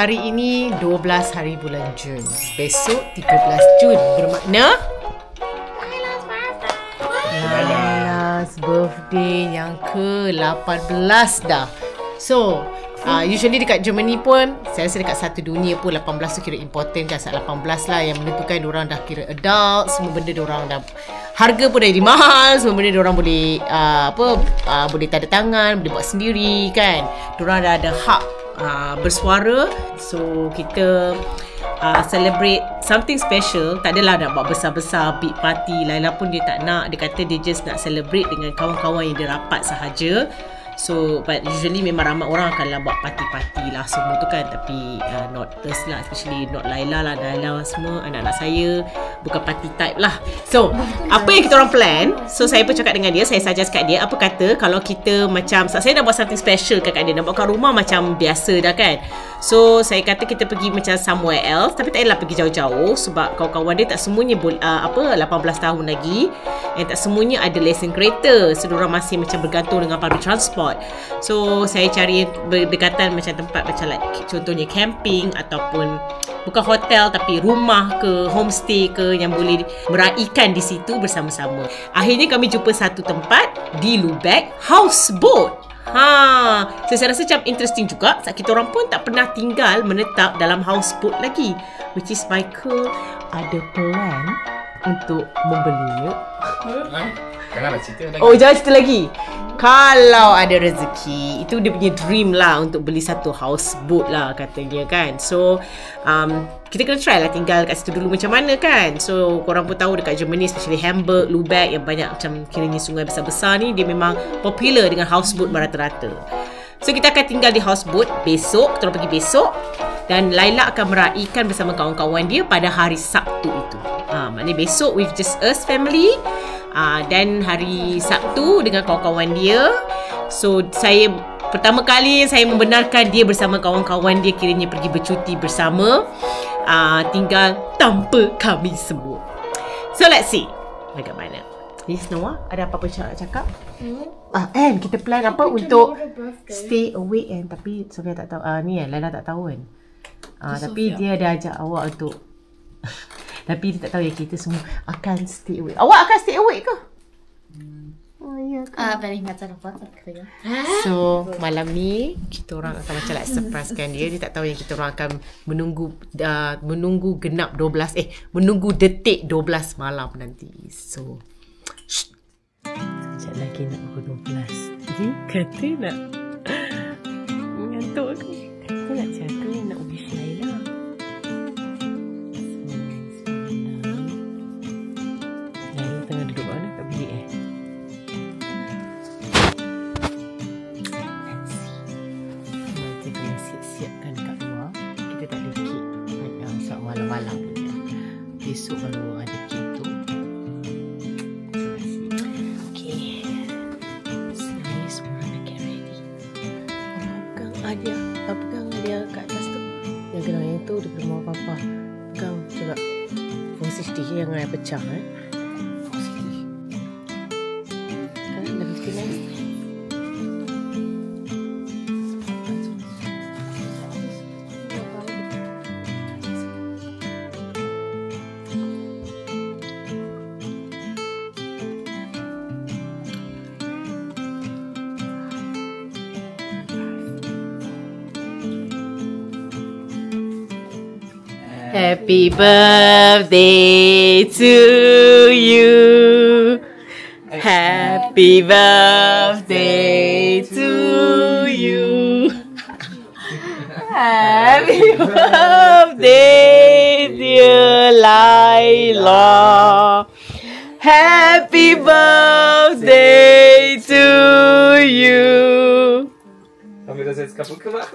hari ini 12 hari bulan Jun. Besok 13 Jun bermakna Laila's birthday yang ke-18 dah. So, usually dekat Germany pun, saya rasa dekat satu dunia pun 18 tu kira important kan. Saat 18 lah yang menentukan diorang dah kira adult, semua benda diorang dah, harga pun dah jadi mahal, semua benda diorang boleh boleh tanda tangan, boleh buat sendiri kan. Diorang dah ada hak bersuara. So kita celebrate something special. Tak adalah nak buat besar-besar big party. Laila pun dia tak nak. Dia kata dia just nak celebrate dengan kawan-kawan yang dia rapat sahaja. So, but usually memang ramai orang akanlah buat party-party lah semua tu kan. Tapi not us lah, especially not Laila lah. Laila semua anak-anak saya bukan party type lah. So, apa yang kita orang plan, so saya pun cakap dengan dia, saya suggest kat dia, apa kata kalau kita macam, saya nak buat something special kat dia, nak buat kat rumah macam biasa dah kan. So, saya kata kita pergi macam somewhere else, tapi tak payahlah pergi jauh-jauh sebab kawan-kawan dia tak semuanya 18 tahun lagi, and tak semuanya ada lesen kereta. So, diorang masih macam bergantung dengan public transport. So, saya cari berdekatan macam tempat macam like contohnya camping ataupun bukan hotel tapi rumah ke homestay ke yang boleh meraihkan di situ bersama-sama. Akhirnya kami jumpa satu tempat di Lübeck, houseboat. So saya rasa macam interesting juga sebab kita orang pun tak pernah tinggal menetap dalam houseboat lagi, which is Michael ada plan untuk membelinya. Janganlah cerita lagi. Oh, jangan cerita lagi. Kalau ada rezeki, itu dia punya dream lah untuk beli satu houseboat lah katanya kan. So kita kena try lah tinggal kat situ dulu macam mana kan. So korang pun tahu dekat Germany, especially Hamburg, Lübeck yang banyak macam kiranya sungai besar-besar ni, dia memang popular dengan houseboat merata-rata. So kita akan tinggal di houseboat besok, kita orang pergi besok, dan Laila akan meraihkan bersama kawan-kawan dia pada hari Sabtu itu. Maknanya besok with just us family, dan hari Sabtu dengan kawan-kawan dia. So saya pertama kali saya membenarkan dia bersama kawan-kawan dia kiranya pergi bercuti bersama, tinggal tanpa kami semua. So let's see bagaimana. Yes, Noah, ada apa-apa nak cakap? And kita plan apa untuk stay awake kan. Tapi Sofia tak tahu. Ni kan Laila tak tahu kan. Tapi dia ada ajak awak untuk tapi dia tak tahu ya kita semua akan stay awake. Awak akan stay awake ke? Ya kan? So malam ni kita orang akan macam like surprisekan dia. Dia tak tahu yang kita orang akan menunggu genap 12 menunggu detik 12 malam nanti. So sekejap lagi nak pukul 12. Jadi kata nak mengantuk aku. Kata nak jaga nak wish Laila. Laila tengah duduk mana kat bilik Nanti kena siap-siapkan kat luar. Kita tak ada kek sebab malam-malam punya. Besok baru ada kek tu. Pegang dia kat atas tu. Yang gelang yang tu daripada rumah papa. Pegang juga. Fungsi sedikit yang air pecah fungsi. Kan lebih kena. Happy birthday to you. Happy birthday to you. Happy birthday dear Laila. Happy birthday to you. Sampai dah saya sekaput ke mak?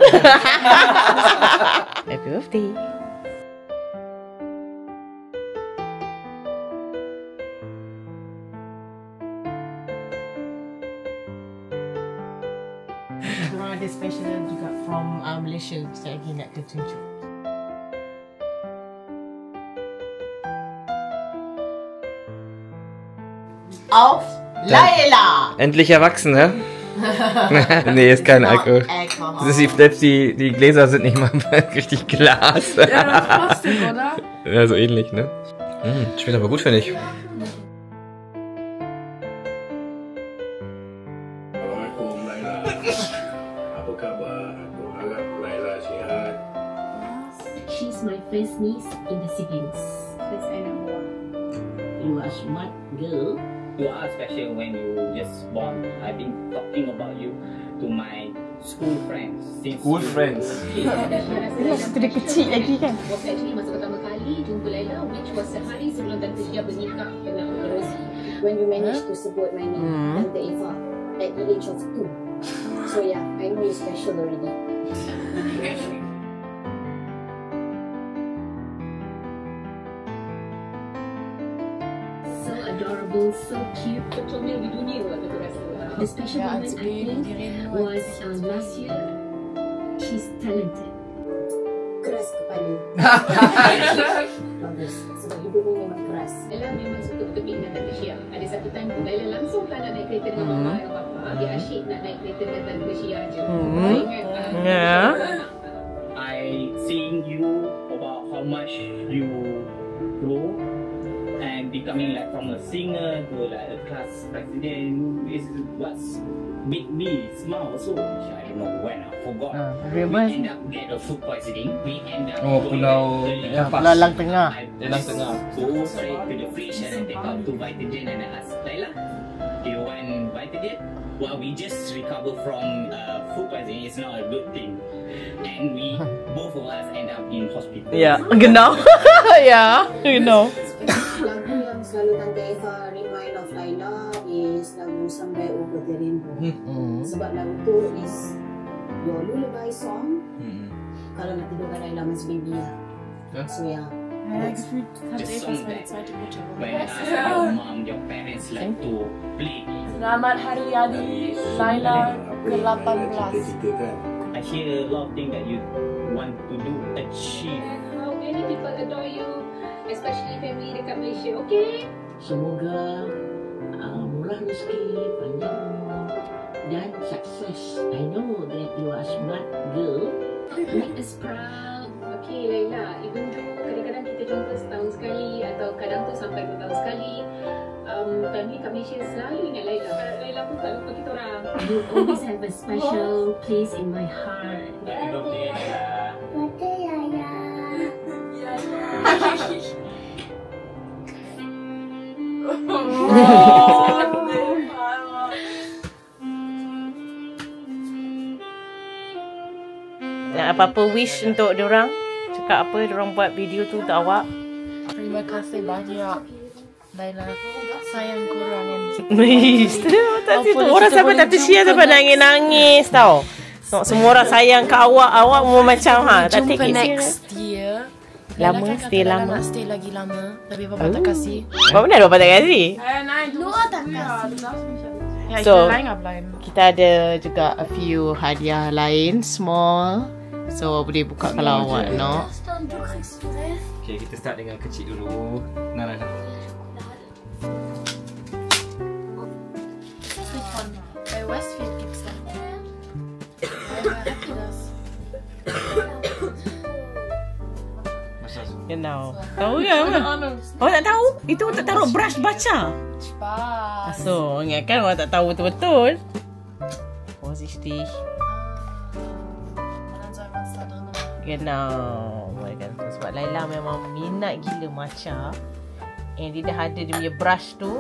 Happy birthday. Korang ada special juga from Malaysia. Sekejap lagi nak tunjuk. Auf Laila! Endlich erwachsen, ne? Nee, ist kein Alkohol. Alkohol. Selbst die Gläser sind nicht mal richtig Glas. Ja, das ist Plastik, oder? Ja, so ähnlich, ne? Schmeckt aber gut, finde ich. Assalamualaikum Laila. Apa khabar? Aku harap Laila sihat. She's my first niece in the siblings. That's Anna. You are smart girl. You are special when you just born. I've been talking about you to my school friends. School friends. Masa dia kecil lagi kan? Was actually masa pertama kali jumpa Laila, which was sehari sebelum Tante Shia bernikah dengan Uncle Rosie. When you managed to sebut my name, Tante Eva, at the age of 2. So yeah, I know you're special already. So adorable, so cute. Comel di dunia lah aku rasa. The special moment I think was last year. She's talented. Keras kepala. Bagus. Sebab hidup ni memang keras. Laila memang suka bertepik dengan Tante Shia. Ada satu time tu Laila langsung tak nak naik kereta dengan mama dan bapa. Dia asyik nak naik kereta dengan Tante Shia je. Yeah. I seeing you about how much you grow and becoming like from a singer to like a class president. This is what's made me smile also. I don't know when I forgot. We end up get a food poisoning. We end up Pulau Lalang Tengah. Lalang Tengah. Go straight to the fridge and take out 2 Vitagen and I ask Laila, do you want Vitagen? Well, we just recover from food poisoning. It's not a good thing. And we, both of us end up in hospital. Ya, genau. Ya, genau. Lagu yang selalu Tante Eva remind of Laila is lagu Sampai Over the Rainbow. Sebab lagu tu is your lullaby song. Kalau nak tidurkan Laila masih baby lah. So yeah. The song that when I ask your mom, your parents like to play. Selamat Hari Adi Laila ke-18. Kita kan. I hear a lot of things that you want to do, achieve. And how many people adore you, especially family dekat Malaysia, okay? Semoga murah rezeki, panjang umur dan sukses. I know that you are smart girl. Make us proud. Okay, Laila, even though kadang-kadang kita jumpa setahun sekali atau kadang tu sampai 2 tahun sekali, family kat Malaysia selalu ingat Laila. Laila pun tak lupa kita orang. You always have a special place in my heart. Happy birthday, Laila. Birthday Laila. Apa-apa wish untuk diorang? Cakap apa diorang buat video tu untuk awak? Terima kasih banyak Laila. Sayang korang yang Orang sampai Tante Shia sampai nangis-nangis tau. Semua orang sayang ke awak. Awak mau macam tak take jumpa it serious. next year. Lama, Laila kan stay kata Laila lama. nak stay lagi lama. Tapi Bapa tak kasih. Apa benar Bapak tak kasih? Tak kasih. Ya, So, so, lain belain. Kita ada juga a few hadiah lain, small. So boleh buka kalau awak nak. Okay, kita start dengan kecil dulu. Nah. Bei Westfield gibt's das. Genau. Tahu ke apa? Awak tak tahu? Itu tak taruh brush baca. Spaß. So, ingatkan orang tak tahu betul-betul. Vorsichtig. Und dann soll man es da drin machen. Genau. Sebab Laila memang minat gila matcha. And dia dah ada dia punya brush tu.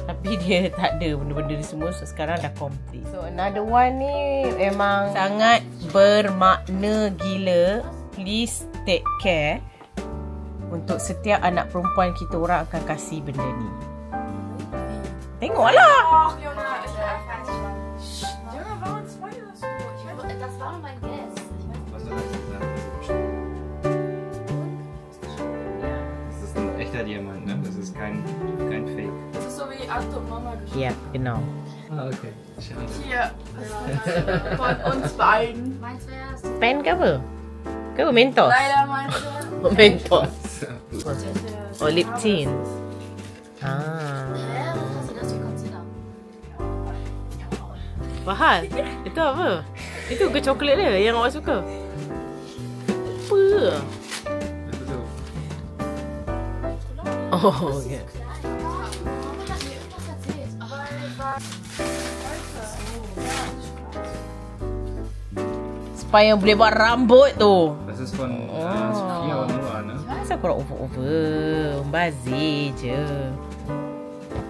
Tapi dia tak ada benda-benda ni semua. So sekarang dah complete. So another one ni memang sangat bermakna gila. Please take care. Untuk setiap anak perempuan kita orang akan kasih benda ni. Tengoklah. Ach, Junge, ich bin einfach Junge, warum spoilerst du? Das war mein Guess. Was soll das jetzt sein? Das ist ein echter Diamant, ne? Das ist kein Fake. Das ist so wie Aunt und Mama geschrieben. Ya, genau. Ah, okay. Schade. Hier, von uns beiden. Meins wär's. Pen ke apa? Ke apa? Mentos? Leider meinst du? Mentos. Das Oh, lip tint. Ah. Was ist das für Concealer? Fahal? Itu apa? Itu ke coklat dia yang awak suka? Apa? Oh, ya. Supaya boleh buat rambut tu. Das ist von Sophia und Noah, ne? Masa korang over-over? Bazir je.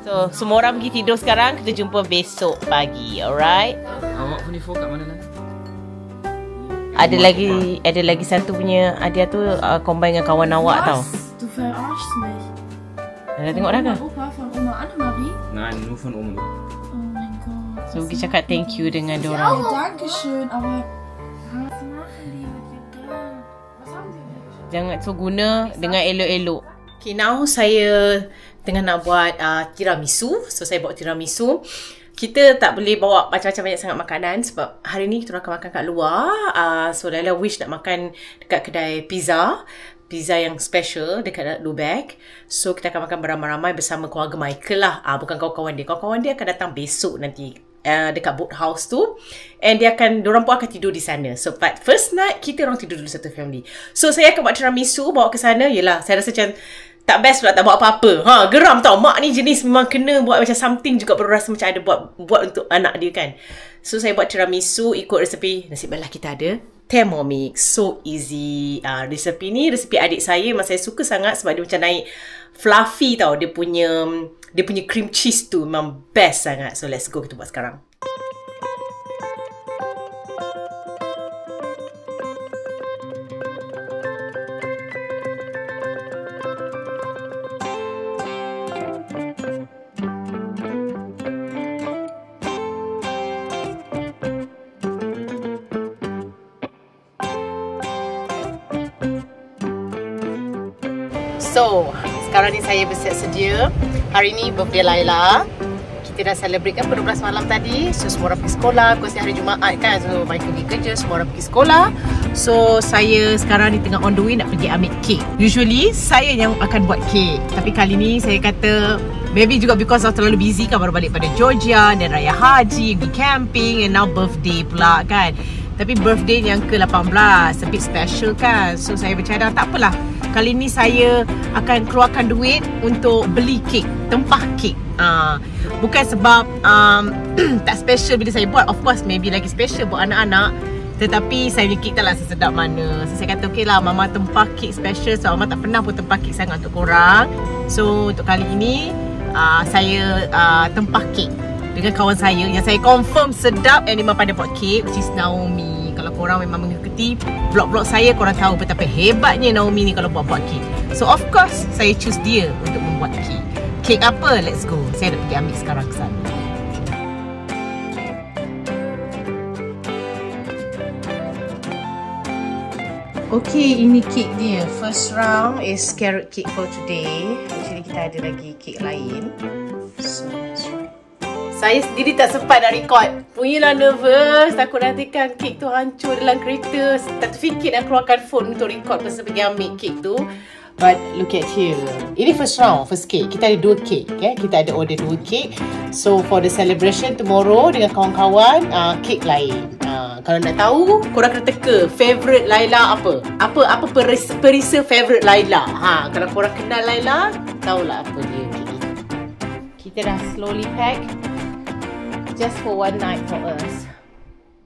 So, semua orang pergi tidur sekarang. Kita jumpa besok pagi, alright? Awak punya phone kat mana lah? Ada lagi satu punya hadiah tu combine dengan kawan awak tau. Du verarschst mich. Dah tengok dah ke? Opa von Oma Annemarie? Nein, nur von Oma. Oh mein Gott. So, pergi cakap thank you dengan Ja, diorang. danke schön, aber was machen die mit dem Geld? Was haben die denn? Jangan so guna dengan elok-elok. Okay, now saya tengah nak buat tiramisu. So, saya buat tiramisu. Kita tak boleh bawa macam-macam banyak sangat makanan sebab hari ni kita akan makan kat luar. So, Laila wish nak makan dekat kedai pizza. Pizza yang special dekat Lubeck. So, kita akan makan beramai-ramai bersama keluarga Michael lah. Bukan kawan-kawan dia. Kawan-kawan dia akan datang besok nanti. Dekat boat house tu. And diorang pun akan tidur di sana. So, but first night, kita orang tidur dulu satu family. So, saya akan buat tiramisu, bawa ke sana. Yelah, saya rasa macam tak best pula tak buat apa-apa. Geram tau. Mak ni jenis memang kena buat macam something juga, perlu rasa macam ada buat untuk anak dia kan. So, saya buat tiramisu ikut resepi. Nasib baiklah kita ada Thermomix. So easy. Resepi ni resepi adik saya. Memang saya suka sangat sebab dia macam naik fluffy tau. Dia punya cream cheese tu memang best sangat. So let's go, kita buat sekarang. So, sekarang ni saya bersiap sedia. Hari ni birthday Laila. Kita dah celebrate kan 12 malam tadi. So, semua orang pergi sekolah. Because hari Jumaat kan. So, Michael pergi kerja. Semua orang pergi sekolah. So, saya sekarang ni tengah on the way nak pergi ambil kek. Usually, saya yang akan buat kek. Tapi kali ni saya kata, maybe juga because of terlalu busy kan. Baru balik pada Georgia. Dan Raya Haji. Pergi camping. And now birthday pula kan. Tapi birthday yang ke-18. A bit special kan. So, saya bercadang tak apalah. Kali ni saya akan keluarkan duit untuk beli kek, tempah kek. Bukan sebab tak special bila saya buat. Of course, maybe lagi special buat anak-anak. Tetapi saya punya kek taklah sesedap mana. So, saya kata, okey lah, Mama tempah kek special. So, Mama tak pernah pun tempah kek sangat untuk korang. So, untuk kali ini, saya tempah kek dengan kawan saya yang saya confirm sedap and memang pandai buat kek, which is Naomi. Kalau korang memang mengikuti vlog-vlog saya, korang tahu betapa hebatnya Naomi ni kalau buat kek. So of course, saya choose dia untuk membuat kek. Kek apa? Let's go. Saya nak pergi ambil sekarang ke sana. Okay, ini kek dia. First round is carrot cake for today. Actually, kita ada lagi kek lain. So, let's try. Saya sendiri tak sempat nak record. Punyalah nervous. Takut nanti kan kek tu hancur dalam kereta. Tak terfikir nak keluarkan phone untuk record masa pergi ambil kek tu. But look at here. Ini first round, first cake. Kita ada 2 kek. Okay? Kita ada order 2 kek. So for the celebration tomorrow dengan kawan-kawan, kek lain. Kalau nak tahu, korang kena teka favourite Laila apa? Apa perisa favourite Laila? Kalau korang kenal Laila, tahulah apa dia kek itu. Kita dah slowly pack. Just for one night for us.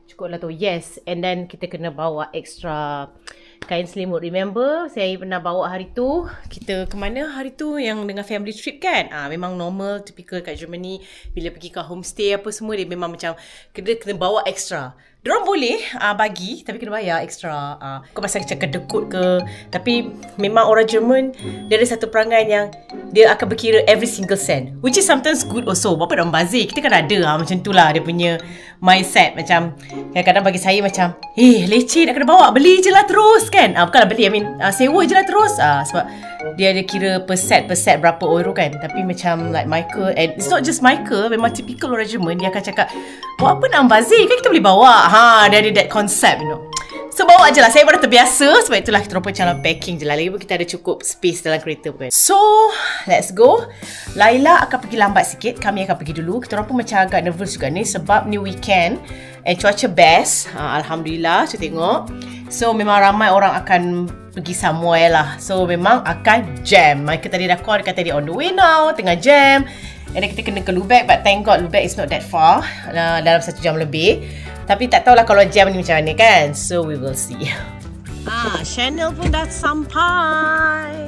Cukup lah tu. Yes. And then kita kena bawa extra kain selimut. Remember, saya pernah bawa hari tu. Kita ke mana hari tu? Yang dengan family trip kan? Memang normal, typical kat Germany. Bila pergi ke homestay apa semua, dia memang macam kena bawa extra. Diorang boleh bagi, tapi kena bayar extra. Kau pasal macam kedekut ke. Tapi memang orang Jerman, dia ada satu perangai yang dia akan berkira every single cent. Which is sometimes good also. Berapa dah membazir? Kita kan ada macam tu lah. Dia punya mindset. Macam kadang-kadang bagi saya macam, leceh nak kena bawa. Beli je lah terus kan. Bukanlah beli, sewa je lah terus. Sebab dia ada kira per set berapa euro kan. Tapi macam like Michael, and it's not just Michael, memang typical orang Jerman. Dia akan cakap, buat apa nak membazir? Kan kita boleh bawa. Dia ada that concept, you know. So bawa je lah. Saya baru terbiasa. Sebab itulah kita orang jalan packing je lah. Lagi pun kita ada cukup space dalam kereta pun. So let's go. Laila akan pergi lambat sikit. Kami akan pergi dulu. Kita orang pun macam agak nervous juga ni. Sebab ni weekend. And cuaca best. Alhamdulillah. Cuba tengok. So memang ramai orang akan pergi somewhere lah. So memang akan jam. Mereka tadi dah call. Dekat tadi on the way now. Tengah jam. And then kita kena ke Lubeck. But thank God Lubeck is not that far. Dalam 1 jam lebih. Tapi tak tahulah kalau jam ni macam mana kan. So we will see. Chanel pun dah sampai.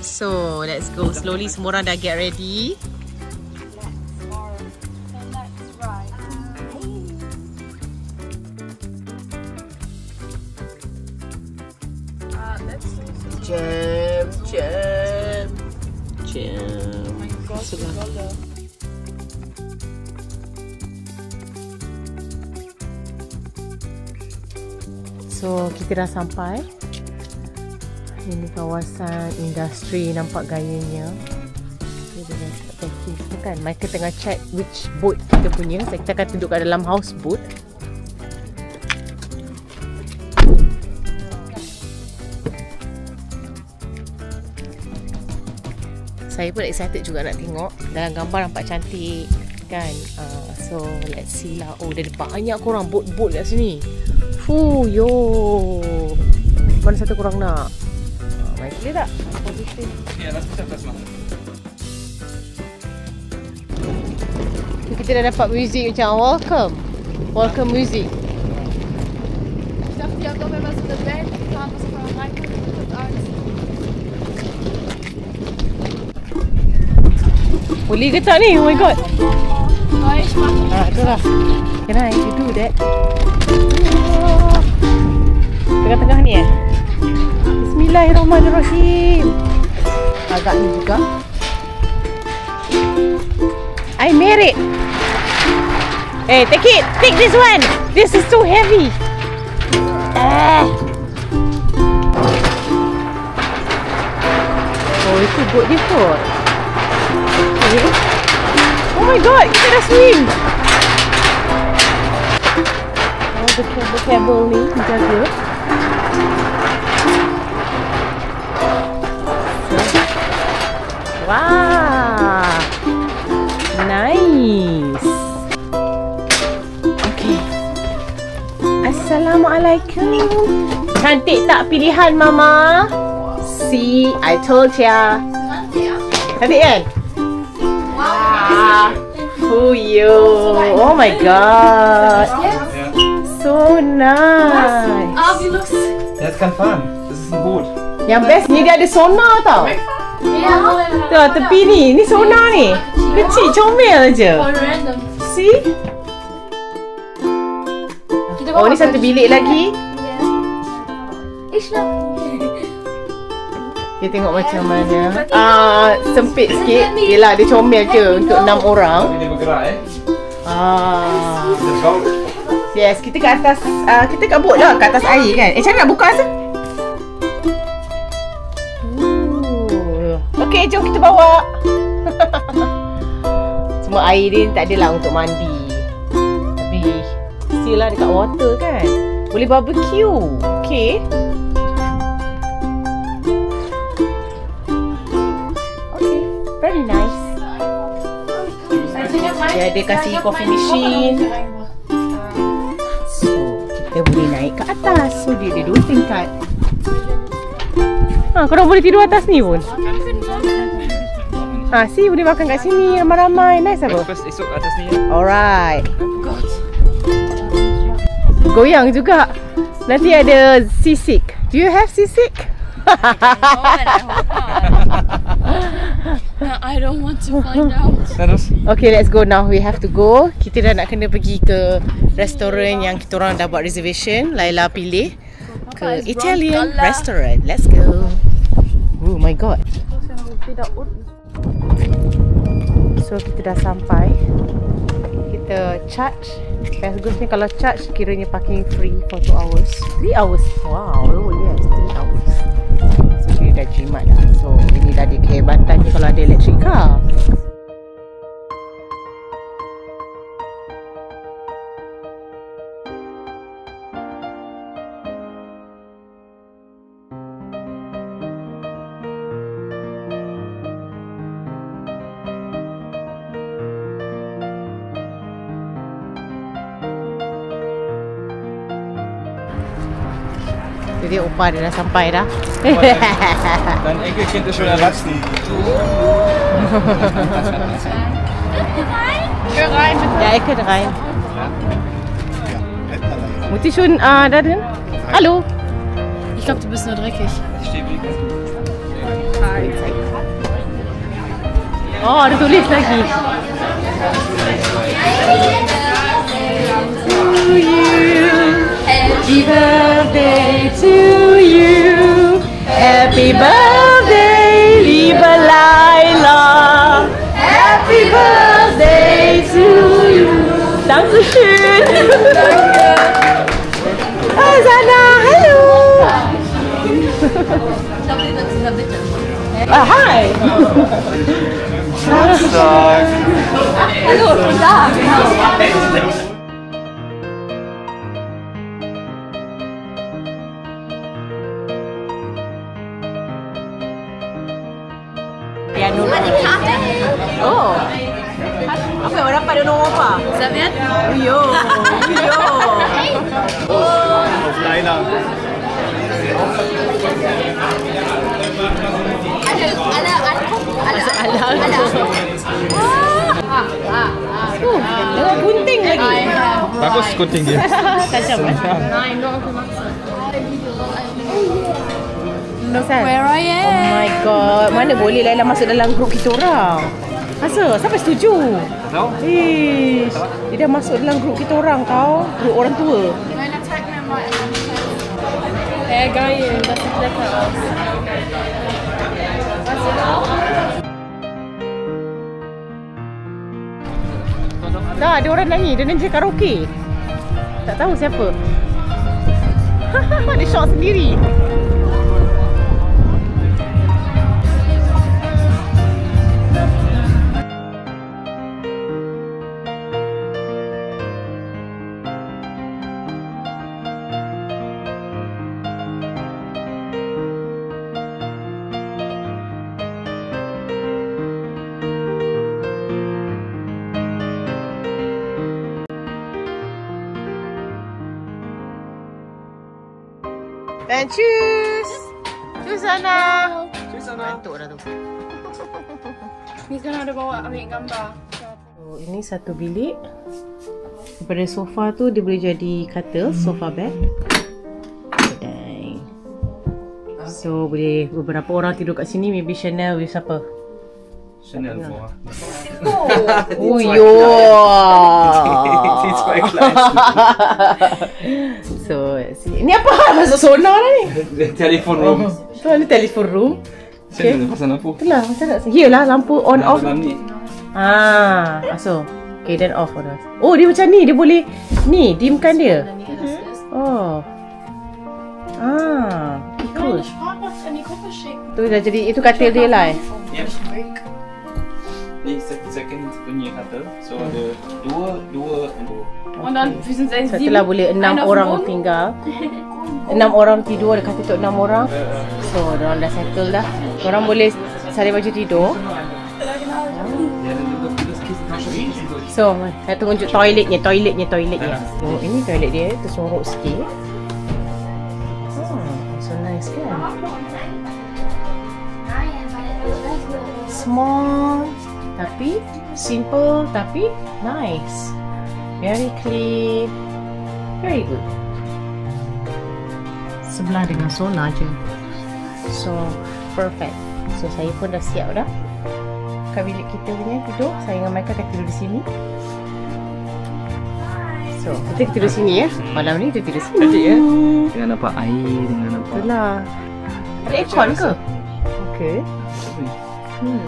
So let's go. Slowly semua orang dah get ready. Jam. Oh my God. So kita dah sampai. Ini kawasan industri, nampak gayanya. Dia dah start packing semua kan. Mereka tengah check which boat kita punya. So kita akan duduk kat dalam houseboat. Saya pun excited juga nak tengok. Dalam gambar nampak cantik kan. So let's see lah. Oh, ada banyak korang boat-boat kat sini. Yo. Mana satu korang nak? Baik, boleh tak? Positif. Ya, lass mich das machen. Kita dah dapat muzik macam welcome music. Ich dachte, ihr habt doch immer so eine Band gefahren, was man reinkommt und kurz Angst. Boleh ke tak ni? Oh my God. Ich mach Itulah. Can I do that? Tengah-tengah ni Bismillahirrahmanirrahim. Agak ni juga. I made it. Hey, take it. Take this one. This is too heavy. Oh, itu boat dia kot. Okay. Oh my God, kita dah swim. The cable ni dijaga. Wow, nice. Okay. Assalamualaikum. Cantik tak pilihan Mama? See, I told ya. Cantik kan? Wow. You. Oh my God. So nice. Jetzt kann fahren. Das ist ein Boot. Yang best ni dia ada sonar tau. Tuh, tepi ni. Ni sonar ni. Kecil, comel je. See? Oh, ni satu bilik lagi. Kita tengok macam mana. Sempit sikit. Yelah, dia comel je untuk 6 orang. Ini bergerak Yes, kita kat atas, kita kat boat lah, kat atas air kan. Macam mana nak buka asal? Okay, jom kita bawa. Semua air dia tak adalah untuk mandi. Tapi, still lah dekat water kan. Boleh barbecue. Okay. Okay, very nice. Dia ada kasih coffee machine. Kita boleh naik ke atas. So dia ada 2 tingkat. Korang boleh tidur atas ni pun. See, boleh makan kat sini ramai-ramai. Nice apa? Alright. Goyang juga. Nanti ada seasick. Do you have seasick? I don't want to find out. Okay, let's go now. We have to go. Kita dah nak kena pergi ke restoran yang kita orang dah buat reservation. Laila pilih ke Italian restaurant. Let's go. Oh my God. So kita dah sampai. Kita charge. Bagusnya kalau charge kiranya parking free for 2 hours. 3 hours. Wow. Oh yes, 3 hours. So kira dah jimat dah. So ini dah dia kehebatannya kalau ada electric car. Jadi opa dia dah sampai dah. Dan ik vind het zo laatst niet. Ja, ik kan erin. Moet die schon da drin? Hallo? Ich glaube, du bist nur dreckig. Oh, ada tulis lagi. To you, happy birthday to you, happy birthday, liebe Laila, happy birthday to you. Dankeschön. Hai Zana, hallo. Hi. Hallo, vandaag. Piano. Oh. Apa yang dapat dia nombor apa? Serviert? Yo. Yo. Oh. Laila. Dengan gunting lagi. Bagus gunting dia. Tajam. Where I am. Oh my god. Mana boleh Laila masuk dalam grup kita orang? Masa? Siapa setuju? Tahu? Ish. Dia dah masuk dalam grup kita orang tau. Grup orang tua. Geil, das sieht lecker aus. Dah ada orang nyanyi. Dia nyanyi karaoke. Tak tahu siapa. Dia shock sendiri. Dan cheers. Cheers Ana. Cheers Ana. Ngantuk dah tu. Ni kan ada bawa ambil gambar. So, ini satu bilik. Daripada sofa tu dia boleh jadi katil, sofa bed. Dan so boleh beberapa orang tidur kat sini. Maybe Chanel with siapa? Chanel voor. Oh yo. Iets bij klein. So, ini apa? Masuk sonar ni. Telephone room. Tu ada telefon room. Sini ada pasang lampu. Itulah, macam nak. Iyalah lampu on off. Dalam ni. So. Okay, then off on off. Oh, dia macam ni. Dia boleh ni, dimkan dia. Oh. Cool. Tu dah jadi, itu katil dia lah Ja. Ni second punya katil. So ada dua and dua. Und dann, wir sind seit 7. Setelah boleh 6 orang tinggal. 6 orang tidur, ada katil untuk 6 orang. So, diorang dah settle dah. Diorang boleh salin baju tidur. So, saya tunjuk toiletnya. Oh, ini toilet dia, tersorok sikit. So nice kan? Small tapi simple tapi nice. Very clean. Very good. Sebelah dengan sauna je. So perfect. So saya pun dah siap dah. Kat bilik kita punya tidur. Saya dengan Michael akan tidur di sini. So kita tidur sini ya. Malam ni kita tidur sini. Cantik ya? Dengan nampak air, dengan nampak. Itulah. Ada aircon ke? Okay.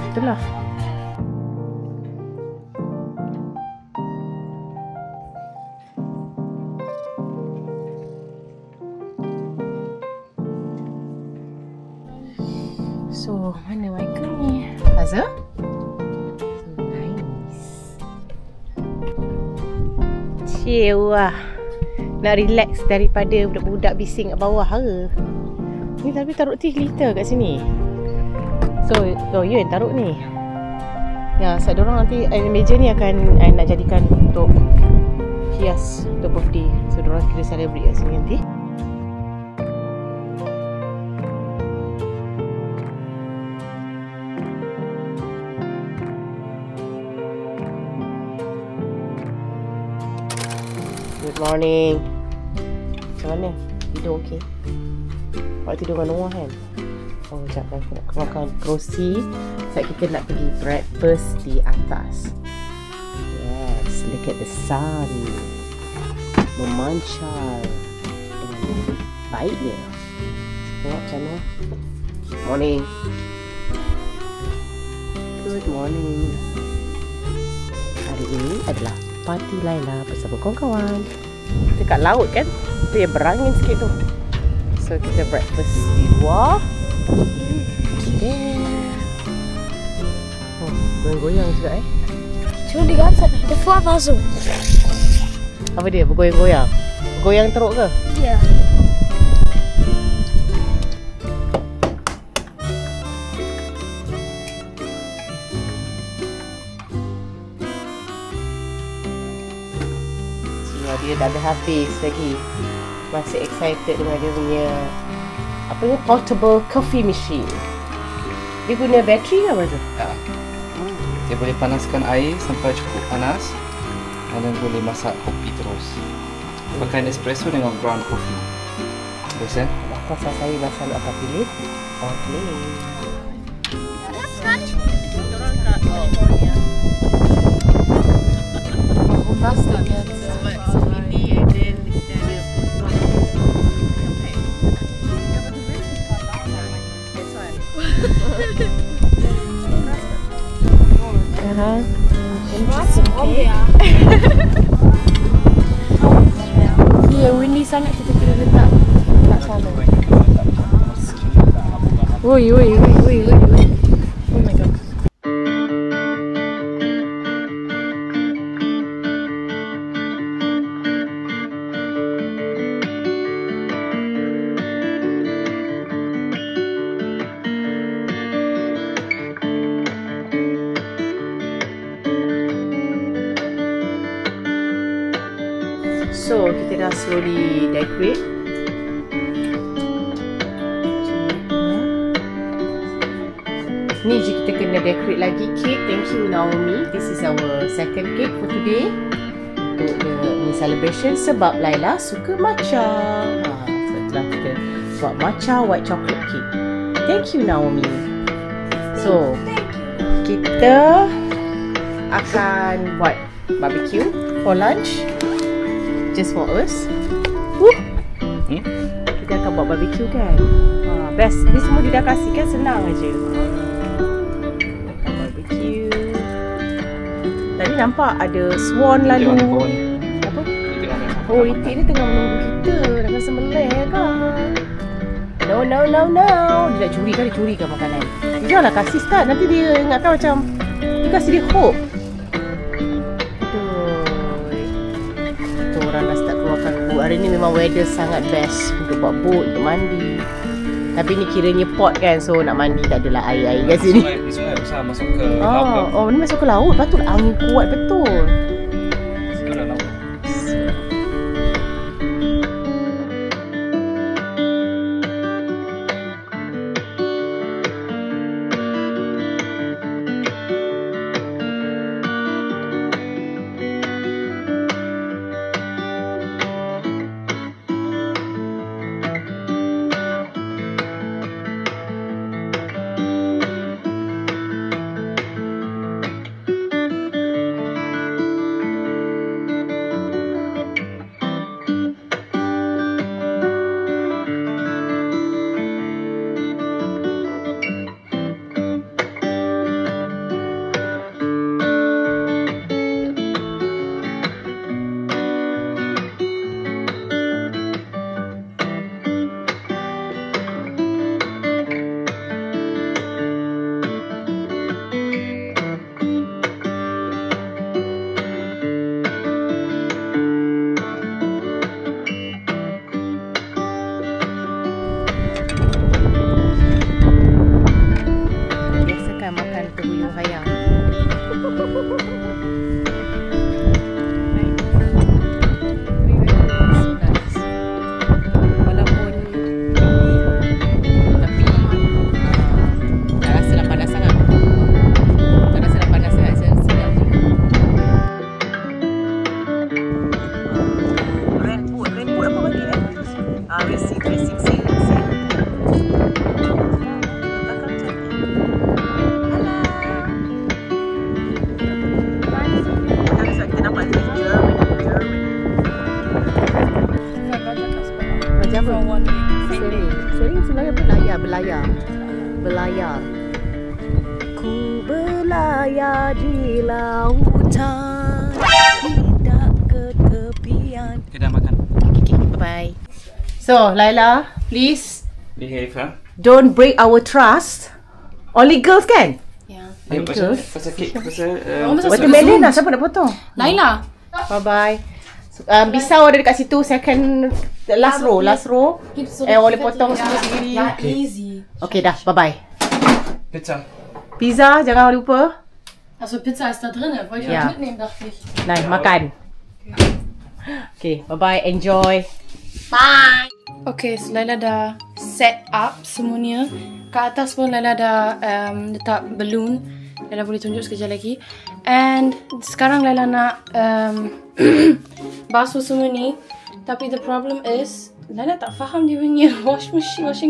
Itulah. So, mana Michael ni? Azza? So nice. Chill lah. Nak relax daripada budak-budak bising kat bawah ke? Ni tapi taruh tea liter kat sini. So, you yang taruh ni. Ya, saya dorang nanti meja ni akan nak jadikan untuk hias untuk birthday. So, dorang kira celebrate kat sini nanti. Morning. Macam mana? Tidur okey? Awak tidur kat luar kan? Oh, sekejap aku nak makan kerusi. Sebab kita nak pergi breakfast di atas. Yes, look at the sun. Memancar dengan baiknya. Tengok macam mana. Morning. Good morning. Hari ini adalah parti Laila bersama kawan-kawan. Kita kat laut kan? Dia berangin sikit tu. So kita breakfast di luar. Oh, goyang-goyang juga Cuma di atas ada fava tu. Apa dia? Bergoyang-goyang? Goyang teruk ke? Ya. Dia dah ada habis lagi. Masih excited dengan dia punya apa ni, portable coffee machine. Dia guna bateri ke apa tu? Ya. Dia boleh panaskan air sampai cukup panas dan boleh masak kopi terus. Pakai espresso dengan ground coffee. Bagus kan? Kuasa saya masa nak apa pilih? Okay. Orang kat California. Aku pasti kan. Ya, windy sangat kita kena letak kat sana. Oi. Oh my god. So, kita dah slowly decorate. Ni je kita kena decorate lagi cake. Thank you Naomi. This is our second cake for today. Untuk the celebration sebab Laila suka matcha. So itulah kita buat matcha white chocolate cake. Thank you Naomi. So, kita akan buat barbecue for lunch. Just for us. Kita akan buat barbecue kan. Best. Ni semua dia dah kasih kan, senang aja. Barbecue. Tadi nampak ada swan lalu. Apa? Oh, itik ni tengah menunggu kita. Dah sembelih kan. No. Dia nak curi kan, dia curikan makanan. Janganlah kasih start. Nanti dia ingatkan macam dia kasih dia hope. Orang dah start keluarkan boat. Hari ni memang weather sangat best untuk buat boat, untuk mandi. Tapi ni kiranya port kan, so nak mandi tak adalah air-air kat sini. Sungai besar masuk ke laut. Oh, ni masuk ke laut. Patut angin kuat betul. Sekarang laut. berlayar. Ku berlayar di lautan, tidak ke tepian. Kita makan. Okay, bye-bye. So, Laila, please Behave, ha? don't break our trust. Only girls kan? Ya. Pasal kek, pasal... Watermelon lah, siapa nak potong? Laila. Bye-bye. Pisau ada dekat situ, second, last row. Boleh potong semua sendiri. Ja, easy. Okay dah, bye-bye. Pizza. Pizza, jangan lupa. Also Pizza ist da drin. Wollte ich Ja. was mitnehmen, dachte ich. Nein, makan. Okay, bye-bye, enjoy. Okay, so Laila dah set up semuanya. Kat atas pun Laila dah letak balloon. Laila boleh tunjuk sekejap lagi. And sekarang Laila nak basuh semua ni. Tapi the problem is Laila tak faham dia punya washing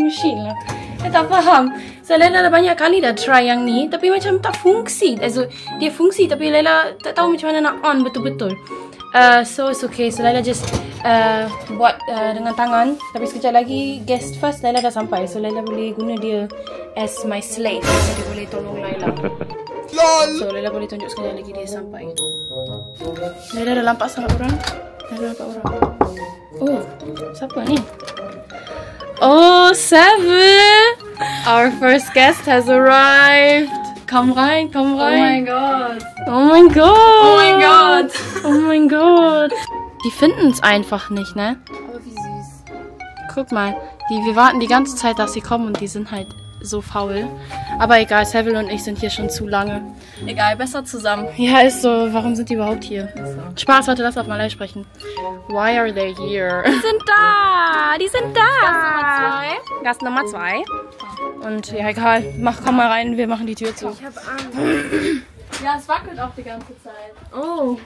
machine lah. Dia tak faham. So Laila dah banyak kali dah try yang ni, tapi macam tak fungsi. Also, dia fungsi tapi Laila tak tahu macam mana nak on betul-betul. So it's okay. So Laila just buat dengan tangan. Tapi sekejap lagi guest first Laila dah sampai. So Laila boleh guna dia as my slave. So dia boleh tolong Laila. So Laila boleh tunjuk sekejap lagi dia sampai. Laila dah nampak sangat orang. Laila nampak orang. Oh, siapa ni? Oh, Seven! Our first guest has arrived. Come rein, come rein. Oh mein Gott. Oh mein Gott. Oh mein Gott. Die finden es einfach nicht, ne? Aber wie süß. Guck mal, wir warten die ganze Zeit, dass sie kommen und die sind halt so faul. Aber egal, Seville und ich sind hier schon zu lange. Egal, besser zusammen. Ja, ist so. Warum sind die überhaupt hier? Spaß, warte, lass auf Malay sprechen. Why are they here? Die sind da! Die sind da! Gast Nummer 2. Und ja, egal. Komm mal rein, wir machen die Tür zu. Ich hab Angst. Ja, es wackelt auch die ganze Zeit. Oh.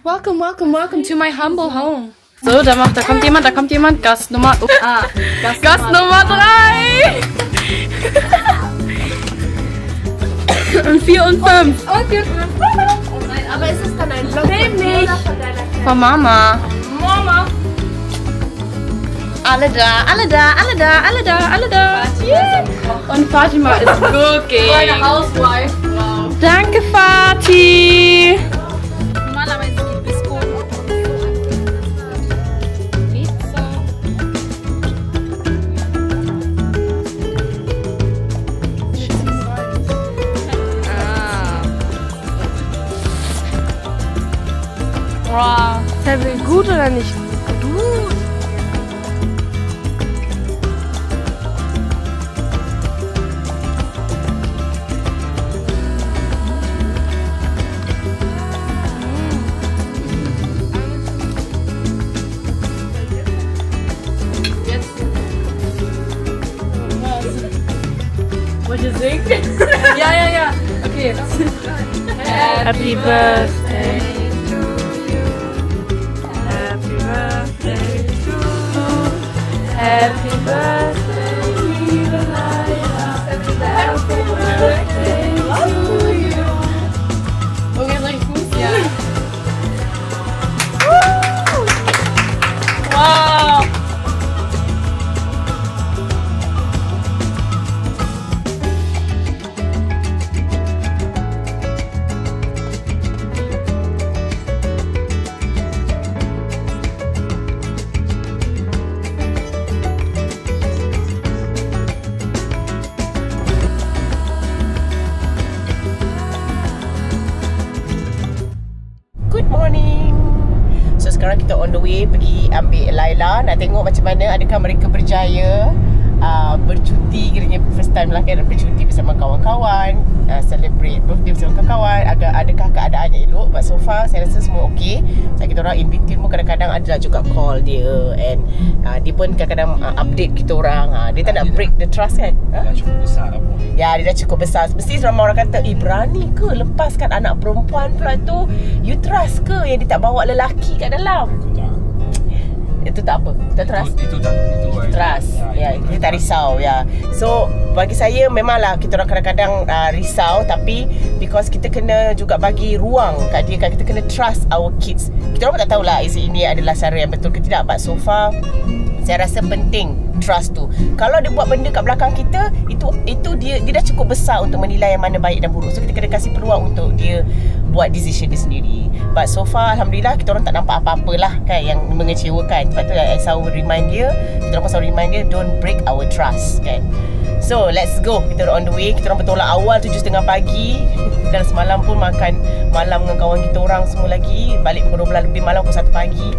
Welcome, welcome, welcome to my humble home. So, da kommt jemand. Gast Nummer... Oh. Gast Nummer 3! Und 4 und 5. Oh, 4 und 5. Oh nein, aber ist es dann ein Vlog von deiner Von Mama. Mama? Alle da. Yeah. Und Fatima ist cooking. Meine Housewife. Wow. Danke, Fati. Normalerweise gibt es Biskuit. Pizza. Wow. Seville, gut oder nicht? Gut. Wollt ihr singen? Ja. Okay. Happy Birthday. Happy birthday to you. Happy birthday, liebe Laila. Happy birthday to you. Okay, soll ich Fuß? Ja. Wow. Good morning. So sekarang kita on the way pergi ambil Laila. Nak tengok macam mana, adakah mereka berjaya bercuti, kiranya first time lah kan bercuti bersama kawan-kawan, celebrate birthday bersama kawan-kawan. Adakah keadaannya elok? But so far saya rasa semua okey. Sebab kita orang in between pun kadang-kadang ada juga call dia, and dia pun kadang-kadang update kita orang. Dia tak nak break the trust kan. Dah cukup besar dah pun. Ya, dia dah cukup besar. Mesti ramai orang kata, berani ke lepaskan anak perempuan pula tu? You trust ke yang dia tak bawa lelaki kat dalam? itu tak apa. Kita trust. Itu tak. Itu Trust. Ya, kita tak risau. Ya. So bagi saya memanglah kita orang kadang-kadang risau, tapi because kita kena juga bagi ruang kat dia kan, kita kena trust our kids. Kita orang tak tahulah ini adalah cara yang betul ke tidak, but so far saya rasa penting trust tu. Kalau dia buat benda kat belakang kita, itu dia dah cukup besar untuk menilai yang mana baik dan buruk. So kita kena kasih peluang untuk dia buat decision dia sendiri. But so far alhamdulillah kita orang tak nampak apa-apa lah kan yang mengecewakan. Sebab tu I selalu remind dia, kita orang selalu remind dia, don't break our trust kan. So let's go. Kita on the way. Kita orang bertolak awal 7.30 pagi. Dan semalam pun makan malam dengan kawan kita orang semua lagi. Balik pukul 12 lebih malam, pukul 1 pagi.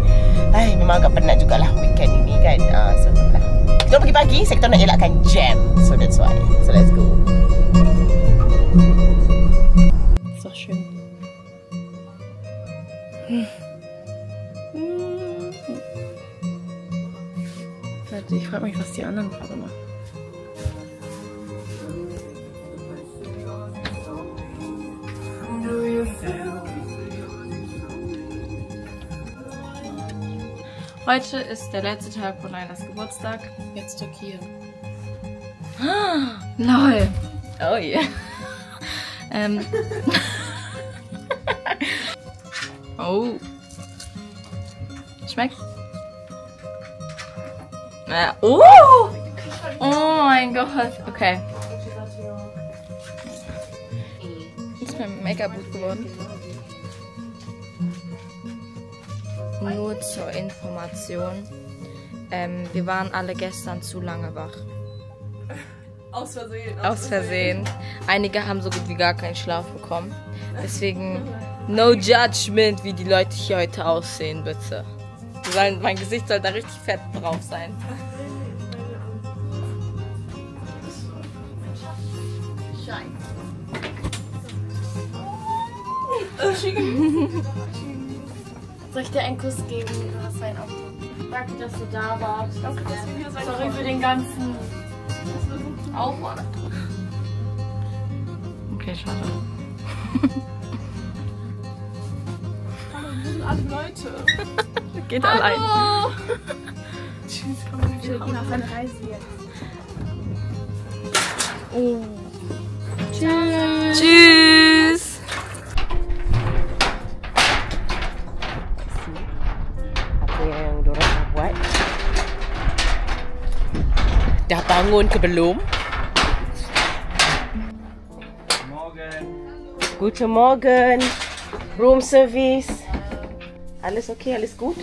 Memang agak penat jugalah weekend ini kan. So lah. Kita pergi pagi, kita nak elakkan jam. So that's why. So let's go. So schön. Ich frage mich, was die anderen gerade machen. Heute ist der letzte Tag von Lailas Geburtstag. Jetzt Türkei. Lol. Oh yeah. Oh. Schmeckt? Oh! Oh mein Gott. Okay. Ist mein Make-up gut geworden? Nur zur Information. Wir waren alle gestern zu lange wach. Aus Versehen. Aus Versehen. Einige haben so gut wie gar keinen Schlaf bekommen. Deswegen no judgment, wie die Leute hier heute aussehen, bitte. Mein Gesicht soll da richtig fett drauf sein. Soll ich dir einen Kuss geben? Du hast einen Auftritt. Danke, dass du da warst. Danke, dass du hier seid. Sorry für den ganzen Aufwand. Okay, schade. Hallo, wir sind alle Leute. Geht allein. Tschüss, komm, wir gehen auf eine Reise jetzt. Oh. Tschüss. Tschüss. Apa yang diorang dah buat? Dah bangun ke belum? Morgen. Guten Morgen. Room service. Alles okay? Alles gut?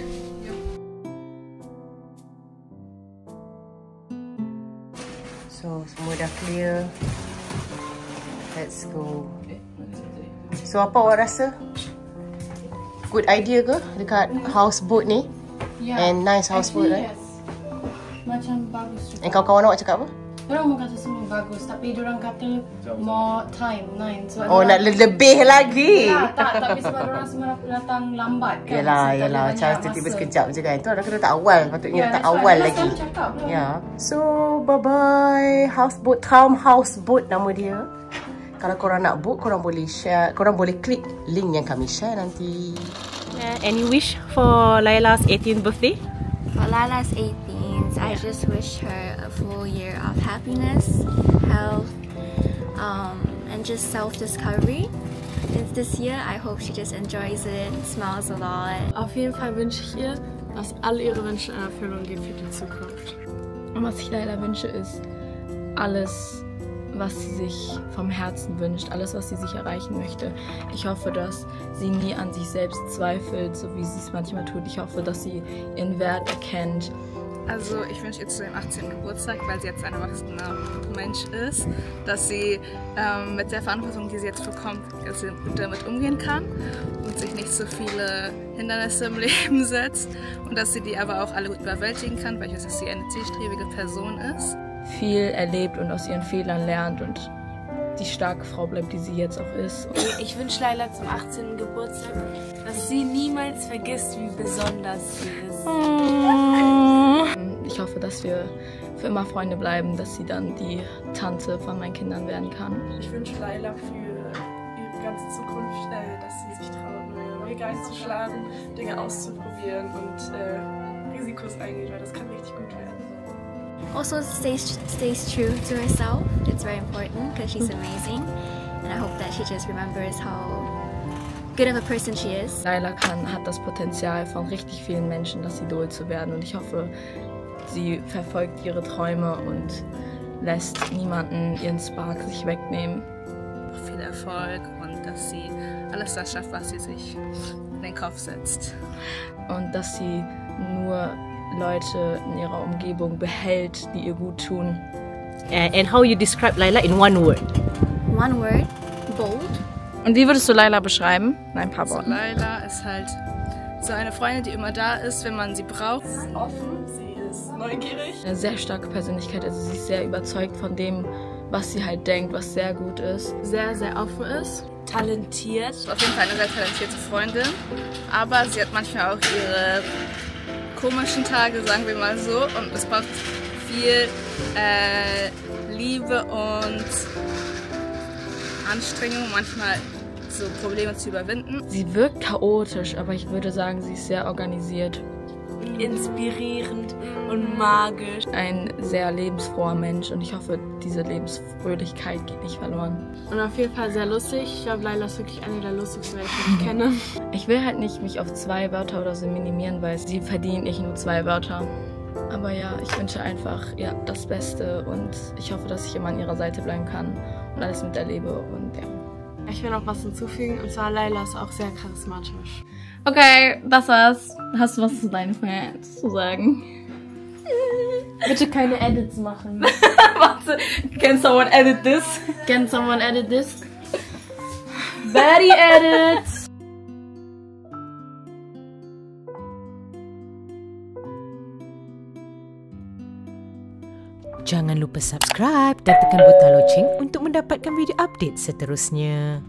So, semua dah clear. Let's go. So, apa awak rasa? Good idea ke dekat houseboat ni? And nice houseboat, right? Yes. Macam bagus juga. And kawan-kawan awak cakap apa? Diorang mau kata semua bagus, tapi diorang kata more time, 9. So Oh, nak lebih lagi? Ya, tapi sebab diorang semua datang lambat kan. Yelah, macam tiba-tiba sekejap je kan. Tu orang kena tak awal, patutnya tak awal lagi. Ya. So, bye-bye. Houseboat, Calm Houseboat nama dia. Kalau korang nak book, korang boleh share, korang boleh klik link yang kami share nanti. Any wish for Laila's 18th birthday? For Laila's 18th, I just wish her a full year of happiness, health, and just self-discovery. This year, I hope she just enjoys it, smiles a lot. Auf jeden Fall wünsche ich ihr, dass alle ihre Wünsche in Erfüllung gehen für die Zukunft. Und was ich leider wünsche, ist alles, was sie sich vom Herzen wünscht, alles, was sie sich erreichen möchte. Ich hoffe, dass sie nie an sich selbst zweifelt, so wie sie es manchmal tut. Ich hoffe, dass sie ihren Wert erkennt. Also ich wünsche ihr zu dem 18. Geburtstag, weil sie jetzt ein erwachsener Mensch ist, dass sie mit der Verantwortung, die sie jetzt bekommt, dass sie gut damit umgehen kann und sich nicht so viele Hindernisse im Leben setzt und dass sie die aber auch alle gut überwältigen kann, weil ich weiß, dass sie eine zielstrebige Person ist. Viel erlebt und aus ihren Fehlern lernt und die starke Frau bleibt, die sie jetzt auch ist. Ich wünsche Laila zum 18. Geburtstag, dass sie niemals vergisst, wie besonders sie ist. Ich hoffe, dass wir für immer Freunde bleiben, dass sie dann die Tante von meinen Kindern werden kann. Ich wünsche Laila für ihre ganze Zukunft, dass sie sich traut, neue Geister zu schlagen, Dinge auszuprobieren und Risikos eingeht, weil das kann richtig gut werden. Also stays true to herself. It's very important because she's amazing, and I hope that she just remembers how good of a person she is. Layla hat das Potenzial von richtig vielen Menschen, das Idol zu werden, und ich hoffe, sie verfolgt ihre Träume und lässt niemanden ihren Spark sich wegnehmen. Viel Erfolg und dass sie alles das schafft, was sie sich in den Kopf setzt. Und dass sie nur Leute in ihrer Umgebung behält, die ihr gut tun. And how you describe Layla in one word? One word, bold. Und wie würdest du Layla beschreiben? In ein paar Worten. Layla ist halt so eine Freundin, die immer da ist, wenn man sie braucht. Sie ist offen, sie ist neugierig. Eine sehr starke Persönlichkeit, also sie ist sehr überzeugt von dem, was sie halt denkt, was sehr gut ist. Sehr, sehr offen ist. Talentiert. Auf jeden Fall eine sehr talentierte Freundin. Aber sie hat manchmal auch ihre komischen Tage, sagen wir mal so. Und es braucht viel Liebe und Anstrengung, manchmal so Probleme zu überwinden. Sie wirkt chaotisch, aber ich würde sagen, sie ist sehr organisiert. Inspirierend und magisch. Ein sehr lebensfroher Mensch, und ich hoffe, diese Lebensfröhlichkeit geht nicht verloren. Und auf jeden Fall sehr lustig. Ich glaube, Layla ist wirklich eine der lustigsten, die ich kenne. Ich will halt nicht mich auf 2 Wörter oder so minimieren, weil sie verdient nicht nur 2 Wörter. Aber ja, ich wünsche einfach ihr das Beste, und ich hoffe, dass ich immer an ihrer Seite bleiben kann und alles miterlebe, und ja. Ich will noch was hinzufügen, und zwar Layla ist auch sehr charismatisch. Okay, das war's. Hast du was zu deinen Fans zu sagen? Bitte keine Edits machen. Warte, can someone edit this? Can someone edit this? Very edits! Jangan lupa subscribe dan tekan butang loceng untuk mendapatkan video update seterusnya.